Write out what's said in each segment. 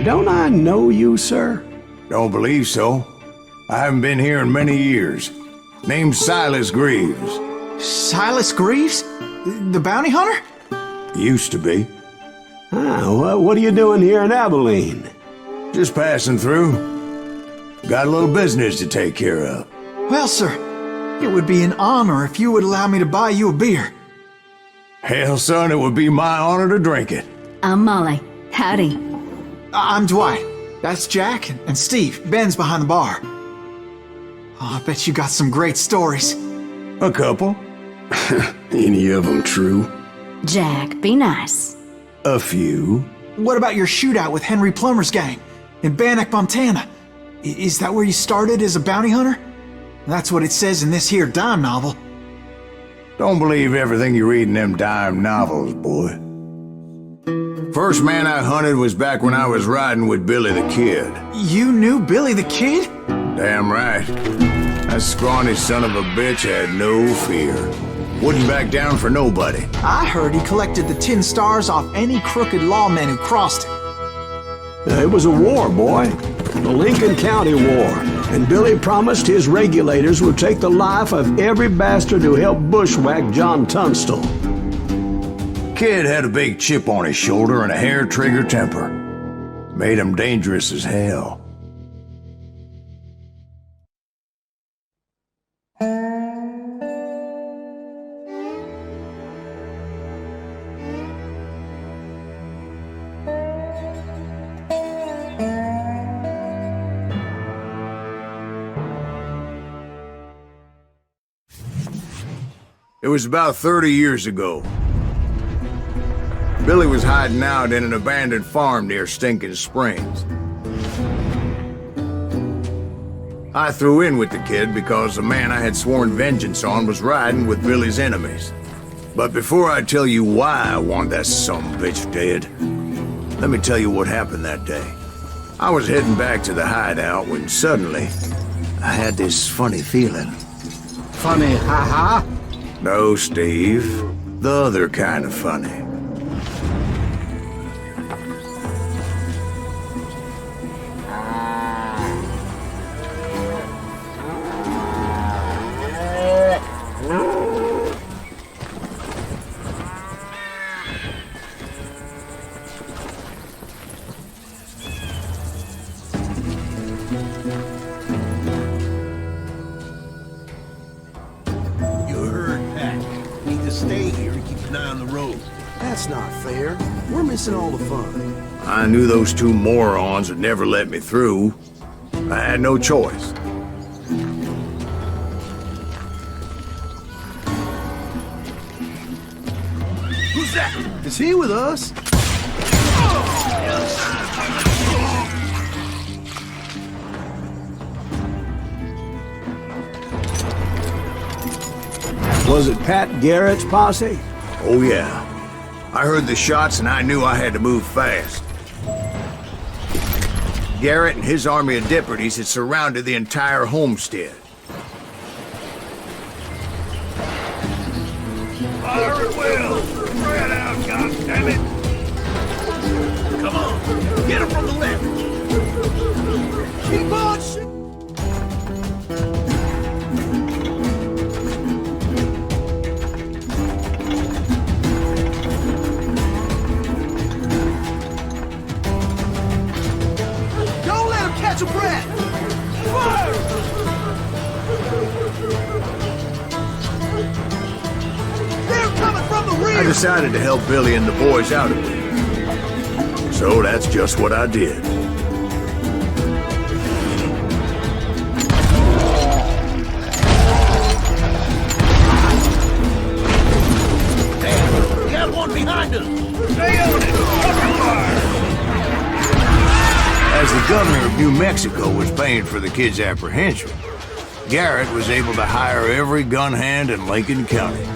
Don't I know you, sir? Don't believe so. I haven't been here in many years. Name's Silas Greaves. Silas Greaves? The bounty hunter? Used to be. Well, what are you doing here in Abilene? Just passing through. Got a little business to take care of. Well, sir, it would be an honor if you would allow me to buy you a beer. Hell, son, it would be my honor to drink it. I'm Molly. Howdy. I'm Dwight. That's Jack and Steve. Ben's behind the bar. Oh, I bet you got some great stories. A couple. Any of them true? Jack, be nice. A few. What about your shootout with Henry Plummer's gang in Bannock, Montana? Is that where you started as a bounty hunter? That's what it says in this here dime novel. Don't believe everything you read in them dime novels, boy. First man I hunted was back when I was riding with Billy the Kid. You knew Billy the Kid? Damn right. That scrawny son of a bitch had no fear. Wouldn't back down for nobody. I heard he collected the 10 stars off any crooked lawman who crossed it. It was a war, boy. The Lincoln County War. And Billy promised his regulators would take the life of every bastard who helped bushwhack John Tunstall. Kid had a big chip on his shoulder and a hair-trigger temper. Made him dangerous as hell. It was about 30 years ago. Billy was hiding out in an abandoned farm near Stinking Springs. I threw in with the kid because the man I had sworn vengeance on was riding with Billy's enemies. But before I tell you why I want that sumbitch dead, let me tell you what happened that day. I was heading back to the hideout when suddenly I had this funny feeling. Funny, ha-ha? No, Steve. The other kind of funny. Stay here and keep an eye on the road. That's not fair. We're missing all the fun. I knew those two morons would never let me through. I had no choice. Who's that? Is he with us? Was it Pat Garrett's posse? Oh yeah. I heard the shots and I knew I had to move fast. Garrett and his army of deputies had surrounded the entire homestead. Fire at will! Spread out, goddammit! Come on, get him from the left! Keep on shooting! Catch a breath! Fire! They're coming from the rear! I decided to help Billy and the boys out a bit. So that's just what I did. Damn, we got one behind us! Stay on it! Cover fire! As the governor of New Mexico was paying for the kid's apprehension, Garrett was able to hire every gun hand in Lincoln County.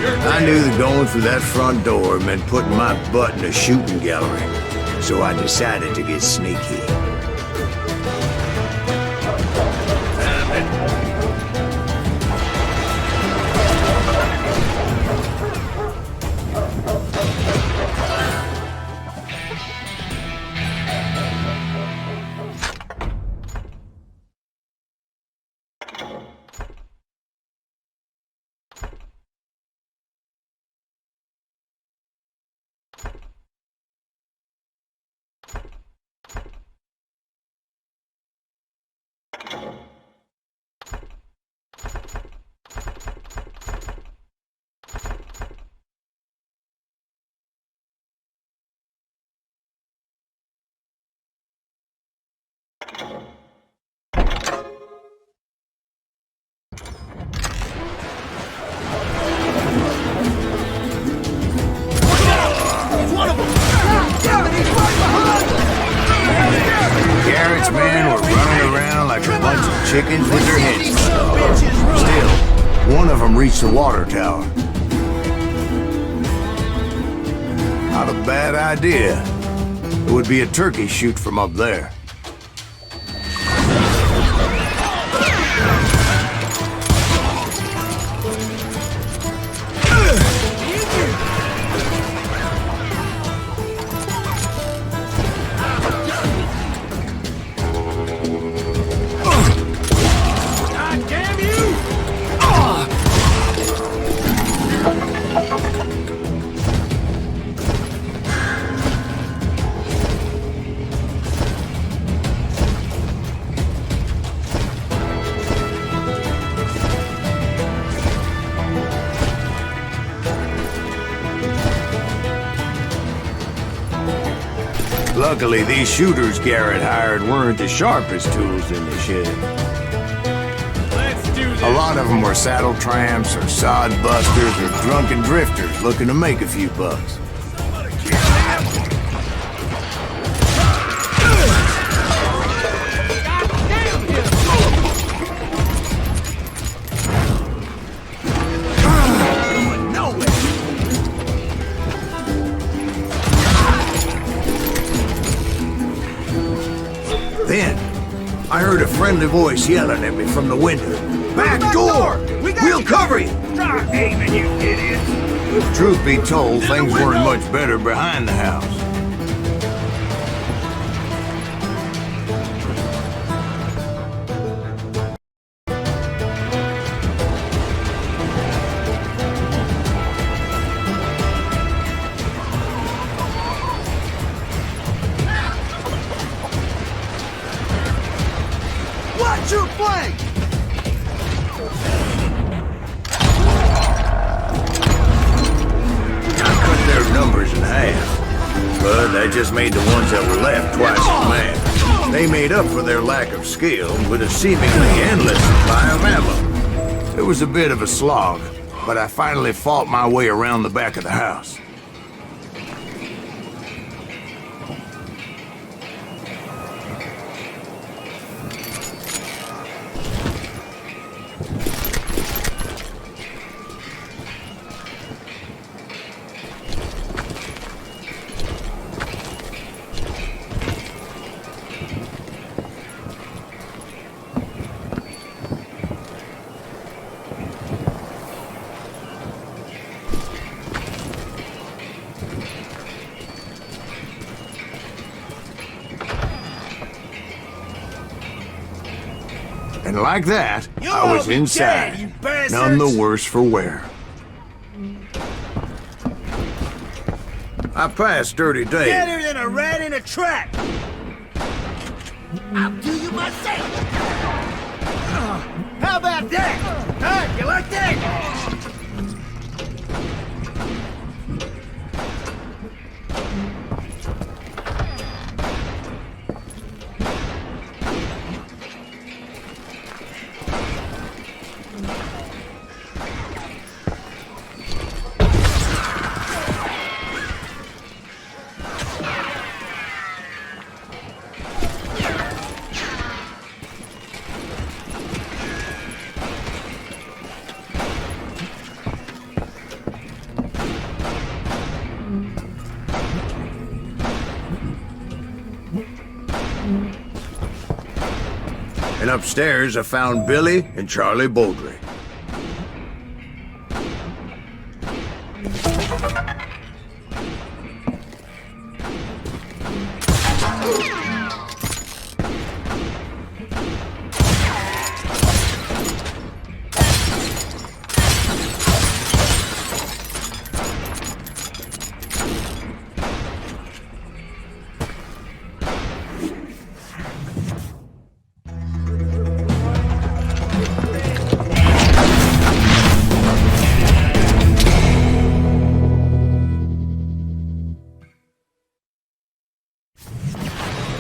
I knew that going through that front door meant putting my butt in a shooting gallery, so I decided to get sneaky. Garrett's men were running around like a bunch of chickens with their heads cut off. Still, one of them reached the water tower. Not a bad idea. It would be a turkey shoot from up there. Luckily, these shooters Garrett hired weren't the sharpest tools in the shed. Let's do this. A lot of them were saddle tramps or sod busters or drunken drifters looking to make a few bucks. Then, I heard a friendly voice yelling at me from the window. Back door! We'll cover you! Stop aiming, you idiots! Truth be told, things weren't much better behind the house. Watch your flank! I cut their numbers in half, but that just made the ones that were left twice as mad. They made up for their lack of skill with a seemingly endless supply of ammo. It was a bit of a slog, but I finally fought my way around the back of the house. And like that, I was inside, none the worse for wear. I passed Dirty Dave. Better than a rat in a trap! I'll do you myself! How about that? Huh? You like that? upstairs, I found Billy and Charlie Baldry.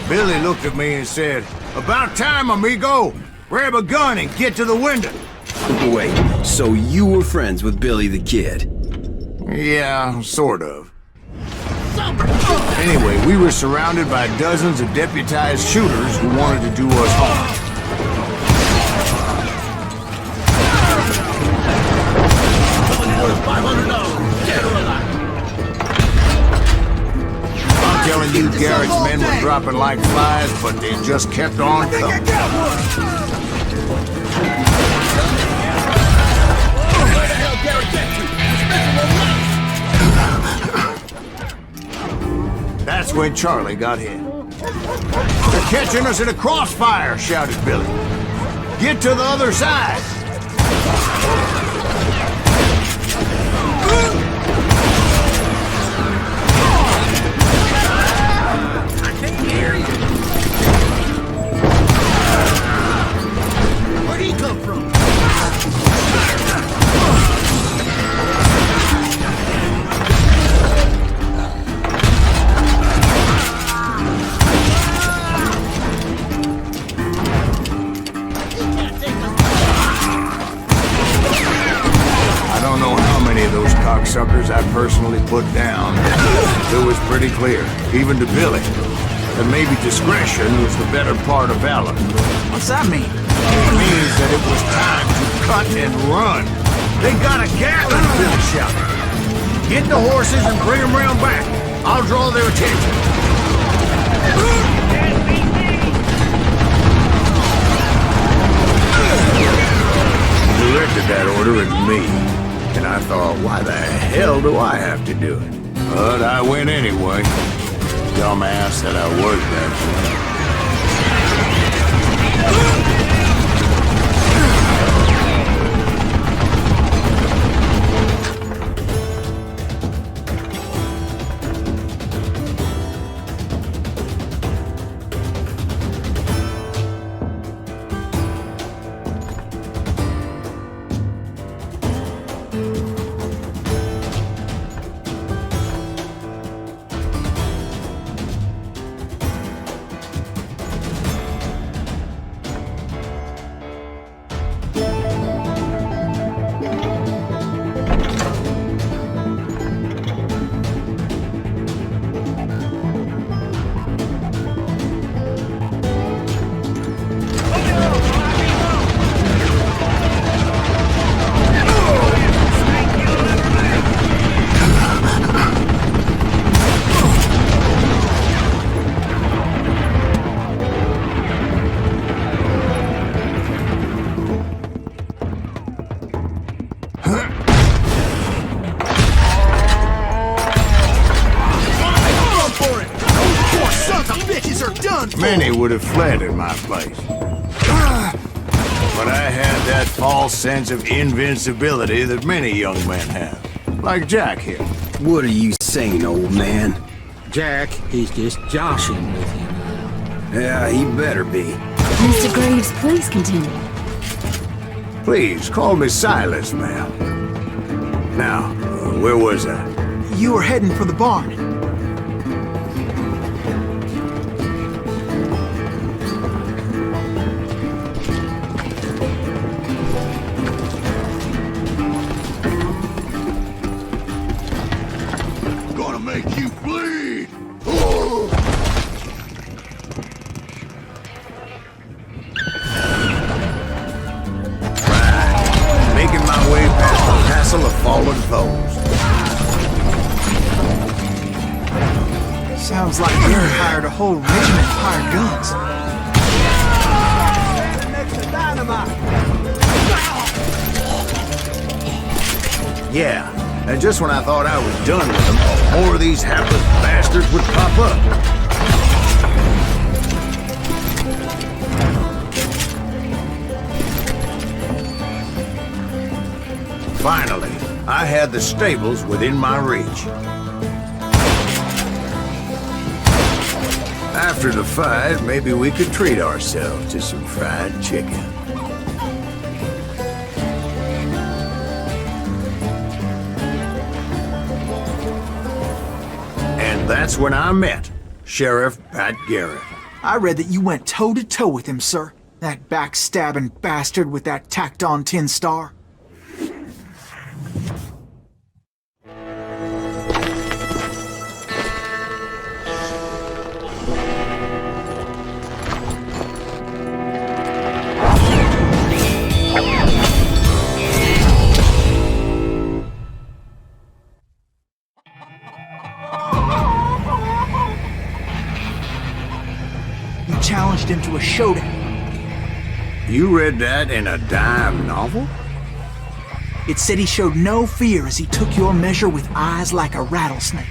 Billy looked at me and said, "About time, amigo! Grab a gun and get to the window!" Wait, so you were friends with Billy the Kid? Yeah, sort of. Anyway, we were surrounded by dozens of deputized shooters who wanted to do us harm. I'm telling you, Garrett's men were dropping like flies, but they just kept on coming. That's when Charlie got hit. "They're catching us in a crossfire," shouted Billy. "Get to the other side!" I can't hear you. Where'd he come from? Suckers I personally put down. It was pretty clear, even to Billy, that maybe discretion was the better part of valor. What's that mean? It means that it was time to cut and run. "They got a Gatling!" Billy shouted. "Get the horses and bring them round back. I'll draw their attention." He directed that order at me. And I thought, why the hell do I have to do it? But I went anyway. Dumbass that I was back then. Many would have fled in my place. But I had that false sense of invincibility that many young men have. Like Jack here. What are you saying, old man? Jack, he's just joshing with you. Yeah, he better be. Mr. Graves, please continue. Please, call me Silas, ma'am. Now, where was I? You were heading for the barn. Gonna make you bleed! Making my way past the castle of fallen foes. Sounds like Gary hired a whole regiment of hired guns. dynamite! Yeah, and just when I thought I was done with them, more of these hapless bastards would pop up. Finally, I had the stables within my reach. After the fight, maybe we could treat ourselves to some fried chicken. And that's when I met Sheriff Pat Garrett. I read that you went toe-to-toe with him, sir. That backstabbing bastard with that tacked-on tin star. You challenged him to a showdown. You read that in a dime novel? It said he showed no fear as he took your measure with eyes like a rattlesnake.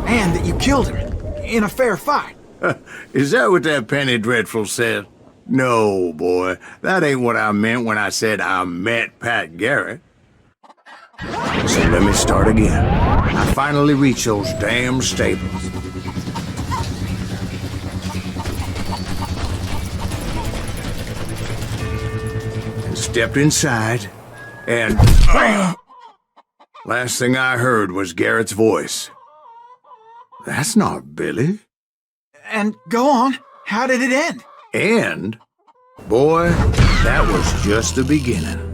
And that you killed him in a fair fight. Is that what that Penny Dreadful said? No, boy. That ain't what I meant when I said I met Pat Garrett. So let me start again. I finally reached those damn stables. And stepped inside, and last thing I heard was Garrett's voice. That's not Billy. And go on, how did it end? And, boy, that was just the beginning.